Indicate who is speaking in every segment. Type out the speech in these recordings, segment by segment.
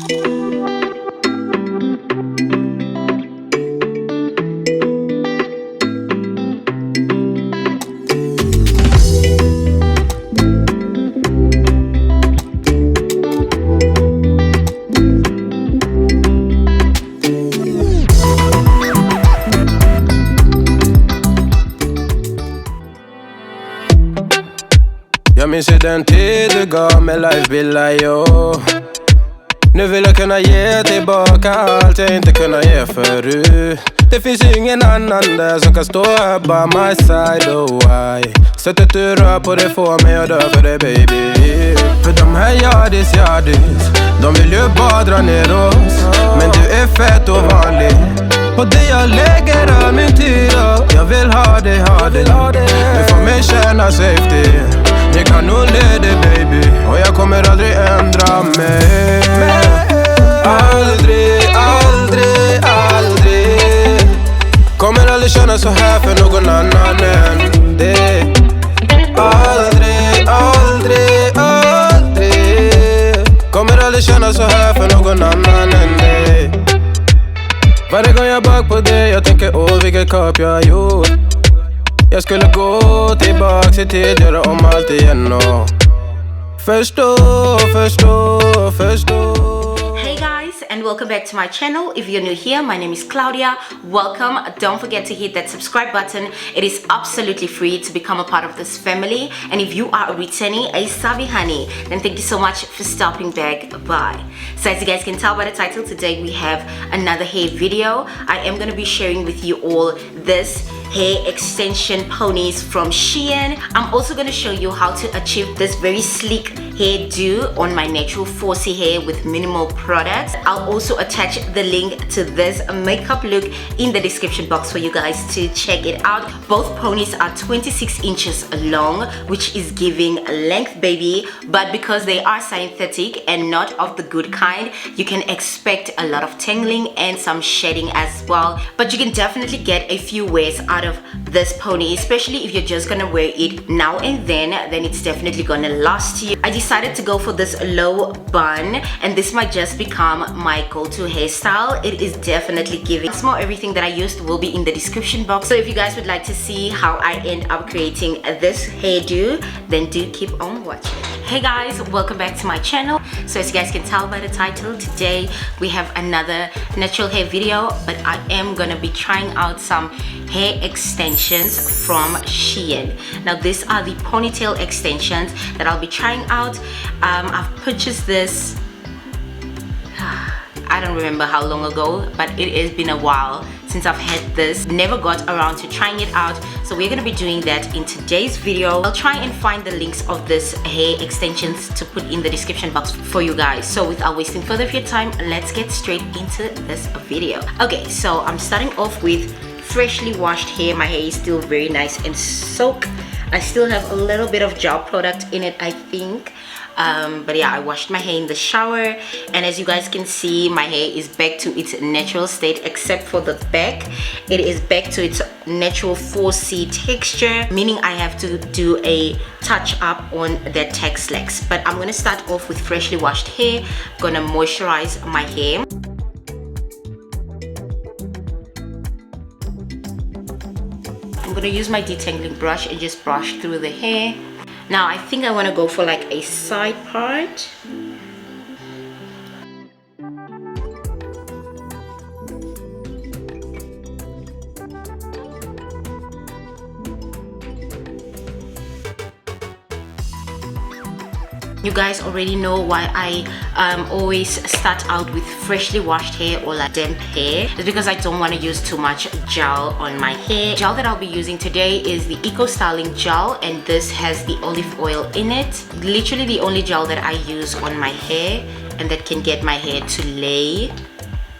Speaker 1: Jag minns ju den tid du gav mig life-bilder, yo. Nu vill jag kunna ge tillbaka allt jag inte kunnat ge förut. Det finns ju ingen annan där som kan stå här by my side, oh why. Sättet du rör på det får mig att dö för det, baby. För de här yardis, de vill ju bara dra ner oss. Men du är fett och vanlig. Och det jag lägger all min tid och jag vill ha det. Du får mig känna safety. Jag kan nog leda, baby. Och jag kommer aldrig ändra mig. Aldrig. Kommer aldrig känna så här för någon annan än det. Aldrig. Kommer aldrig känna så här för någon annan än det. Varje gång jag bak på det, jag tänker åh vilket kap jag har gjort. Jag skulle gå tillbaks i tid, göra om allt igen och förstå.
Speaker 2: Hey guys, and welcome back to my channel. If you're new here, my name is Claudia. Welcome. Don't forget to hit that subscribe button. It is absolutely free to become a part of this family. And if you are a returning a savvy honey, then thank you so much for stopping back by. So as you guys can tell by the title, today we have another hair video. I am going to be sharing with you all this hair extension ponies from SHEIN. I'm also going to show you how to achieve this very sleek hairdo on my natural 4C hair with minimal products. I'll also attach the link to this makeup look in the description box for you guys to check it out. Both ponies are 26 inches long, which is giving length, baby, but because they are synthetic and not of the good kind, you can expect a lot of tangling and some shedding as well. But you can definitely get a few wears out of this pony, especially if you're just gonna wear it now and then it's definitely gonna last you. I decided to go for this low bun, and this might just become my go-to hairstyle. It is definitely giving. Once more, everything that I used will be in the description box, so if you guys would like to see how I end up creating this hairdo, then do keep on watching. Hey guys, welcome back to my channel. So as you guys can tell by the title, today we have another natural hair video, but I am gonna be trying out some hair extensions from SHEIN. Now these are the ponytail extensions that I'll be trying out. I've purchased this I don't remember how long ago, but it has been a while since I've had this. Never got around to trying it out, so we're gonna be doing that in today's video. I'll try and find the links of this hair extensions to put in the description box for you guys. So without wasting further of your time, let's get straight into this video. Okay, so I'm starting off with freshly washed hair. My hair is still very nice and soaked. I still have a little bit of gel product in it, I think. But yeah, I washed my hair in the shower, and as you guys can see, my hair is back to its natural state except for the back. It is back to its natural 4C texture, meaning I have to do a touch up on that text legs. But I'm gonna start off with freshly washed hair. Gonna moisturize my hair. I'm gonna use my detangling brush and just brush through the hair. Now I think I want to go for like a side part. You guys already know why I always start out with freshly washed hair or like damp hair. It's because I don't want to use too much gel on my hair. Gel that I'll be using today is the Eco Styling gel, and this has the olive oil in it. Literally the only gel that I use on my hair, and that can get my hair to lay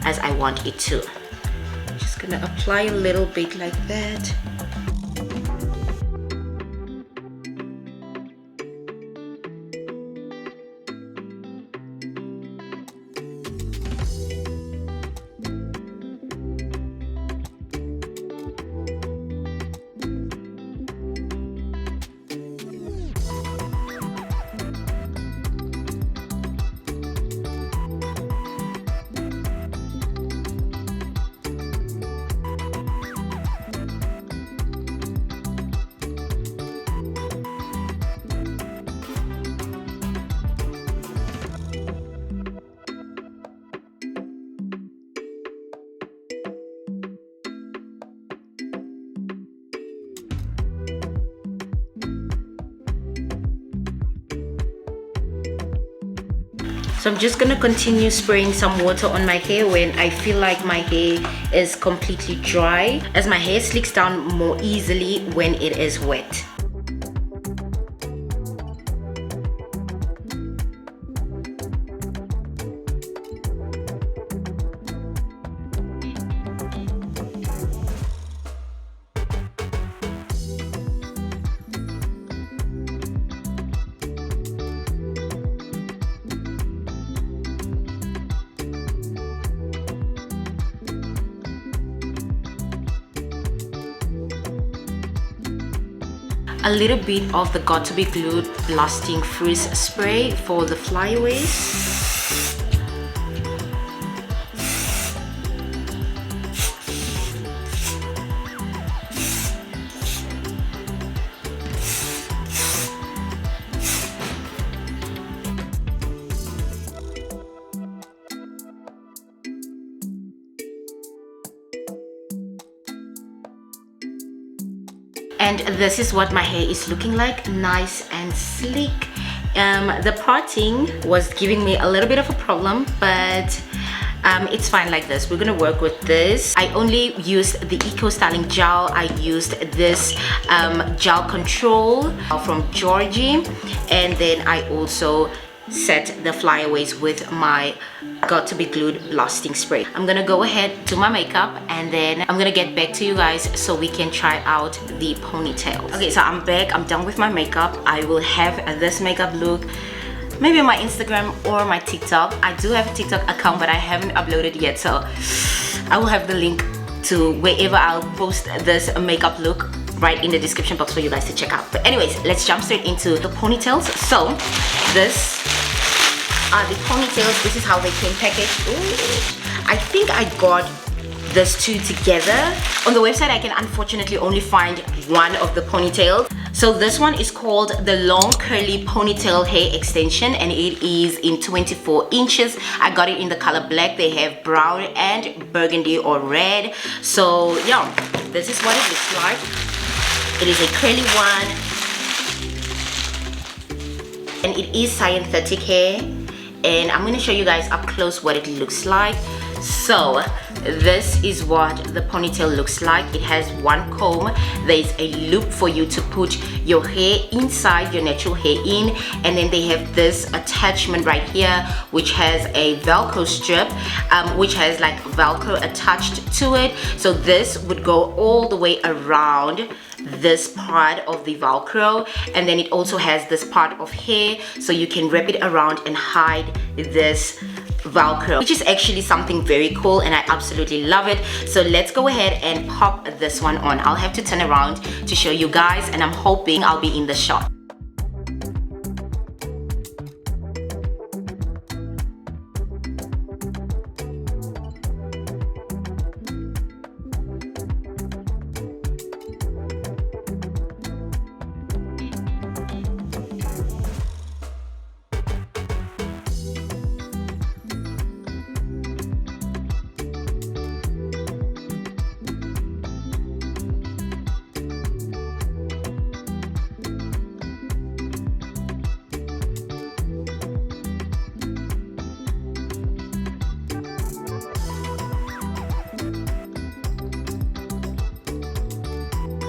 Speaker 2: as I want it to. Just gonna apply a little bit like that. So I'm just gonna continue spraying some water on my hair when I feel like my hair is completely dry, as my hair slicks down more easily when it is wet. A little bit of the Got to Be Glued Lasting Frizz Spray for the flyaways. And this is what my hair is looking like, nice and sleek. The parting was giving me a little bit of a problem, but it's fine like this. We're gonna work with this. I only used the Eco Styling Gel. I used this gel control from Georgie, and then I also set the flyaways with my Got to Be Glued Lasting Spray. I'm gonna go ahead, do my makeup, and then I'm gonna get back to you guys so we can try out the ponytails. Okay, so I'm back, I'm done with my makeup. I will have this makeup look maybe on my Instagram or my TikTok. I do have a TikTok account, but I haven't uploaded yet, so I will have the link to wherever I'll post this makeup look right in the description box for you guys to check out. But anyways, let's jump straight into the ponytails. So this are the ponytails. This is how they came packaged. Ooh, I think I got these two together. On the website I can unfortunately only find one of the ponytails. So this one is called the Long Curly Ponytail Hair Extension, and it is in 24 inches. I got it in the color black. They have brown and burgundy or red. So yeah, this is what it looks like. It is a curly one, and it is synthetic hair, and I'm going to show you guys up close what it looks like. So this is what the ponytail looks like. It has one comb. There's a loop for you to put your hair inside, your natural hair in, and then they have this attachment right here which has a velcro strip, which has like velcro attached to it. So this would go all the way around this part of the velcro, and then it also has this part of hair, so you can wrap it around and hide this velcro, which is actually something very cool, and I absolutely love it. So let's go ahead and pop this one on. I'll have to turn around to show you guys, and I'm hoping I'll be in the shot.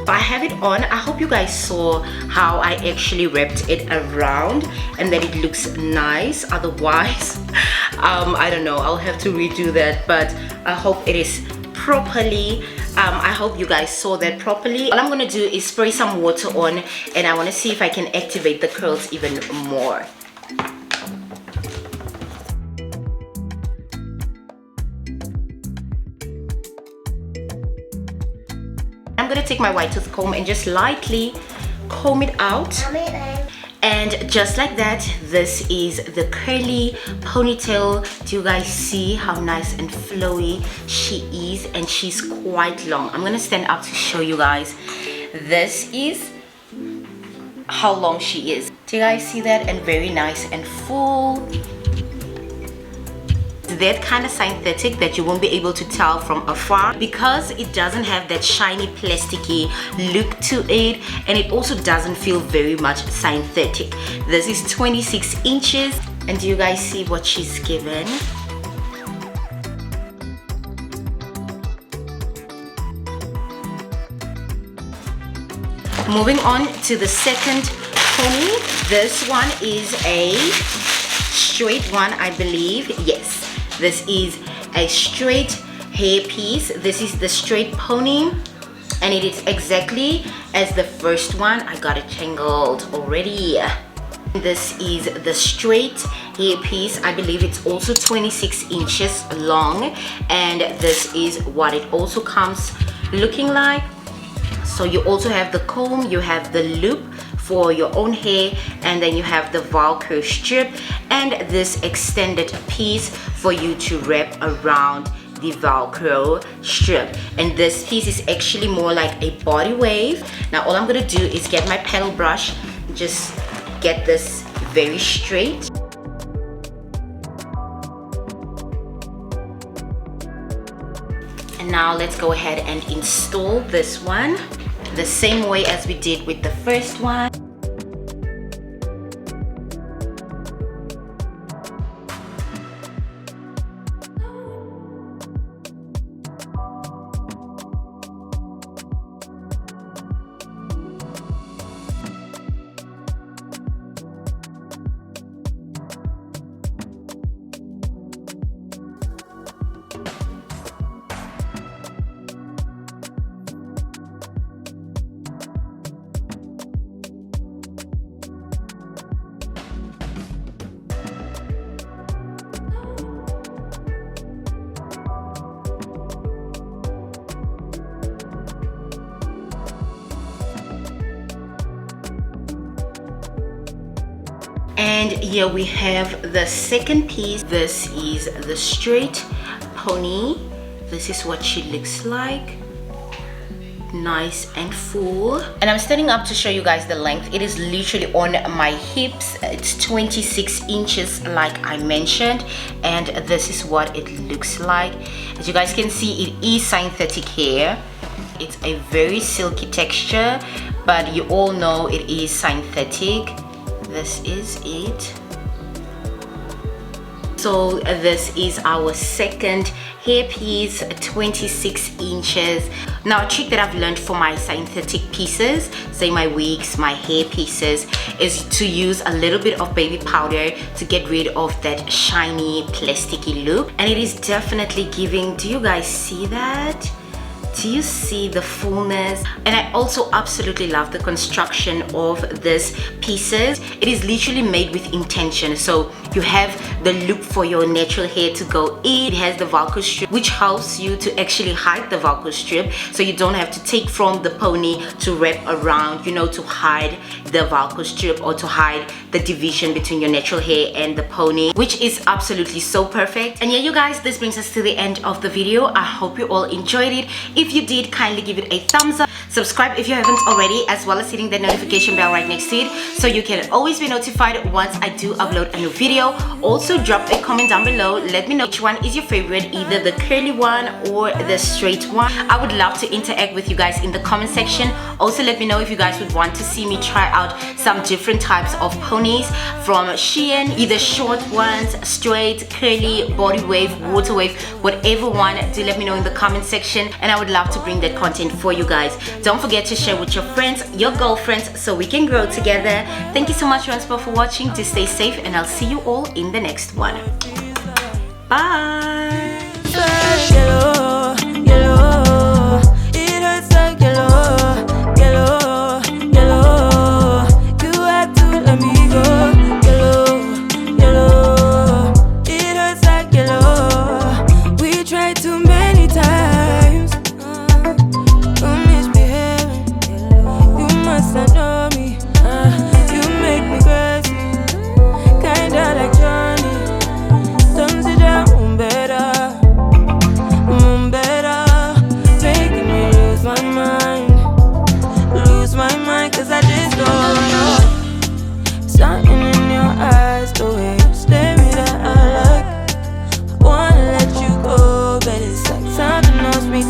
Speaker 2: I have it on. I hope you guys saw how I actually wrapped it around and that it looks nice. Otherwise I don't know, I'll have to redo that, but I hope it is properly. I hope you guys saw that properly. All I'm gonna do is spray some water on, and I want to see if I can activate the curls even more. I'm gonna take my white tooth comb and just lightly comb it out. And just like that, this is the curly ponytail. Do you guys see how nice and flowy she is? And she's quite long. I'm gonna stand up to show you guys. This is how long she is. Do you guys see that? And very nice and full. That kind of synthetic that you won't be able to tell from afar, because it doesn't have that shiny plasticky look to it, and it also doesn't feel very much synthetic. This is 26 inches, And do you guys see what she's given? Moving on to the second pony. This one is a straight one, I believe. Yes, this is a straight hair piece. This is the straight pony, and it is exactly as the first one. I got it tangled already. This is the straight hair piece. I believe it's also 26 inches long, and this is what it also comes looking like. So you also have the comb, you have the loop for your own hair, and then you have the Velcro strip and this extended piece for you to wrap around the Velcro strip. And this piece is actually more like a body wave. Now all I'm gonna do is get my paddle brush, just get this very straight. And now let's go ahead and install this one the same way as we did with the first one. And here we have the second piece. This is the straight pony. This is what she looks like. Nice and full. And I'm standing up to show you guys the length. It is literally on my hips. It's 26 inches like I mentioned, and this is what it looks like. As you guys can see, it is synthetic hair. It's a very silky texture, but you all know it is synthetic. This is it. So this is our second hair piece, 26 inches. Now a trick that I've learned for my synthetic pieces, say my wigs, my hair pieces, is to use a little bit of baby powder to get rid of that shiny plasticky look. And it is definitely giving. Do you guys see that? Do you see the fullness? And I also absolutely love the construction of these pieces. It is literally made with intention. So you have the loop for your natural hair to go in. It has the Velcro strip, which helps you to actually hide the Velcro strip, so you don't have to take from the pony to wrap around, you know, to hide the Velcro strip or to hide the division between your natural hair and the pony, which is absolutely so perfect. And yeah, you guys, this brings us to the end of the video. I hope you all enjoyed it. If you did, kindly give it a thumbs up. Subscribe if you haven't already, as well as hitting the notification bell right next to it, so you can always be notified once I do upload a new video. Also drop a comment down below. Let me know which one is your favorite, either the curly one or the straight one. I would love to interact with you guys in the comment section. Also let me know if you guys would want to see me try out some different types of ponies from SHEIN, either short ones, straight, curly, body wave, water wave, whatever one. Do let me know in the comment section, and I would love to bring that content for you guys. Don't forget to share with your friends, your girlfriends, so we can grow together. Thank you so much once more for watching. To stay safe, and I'll see you all in the next one. Bye.
Speaker 3: Something knows me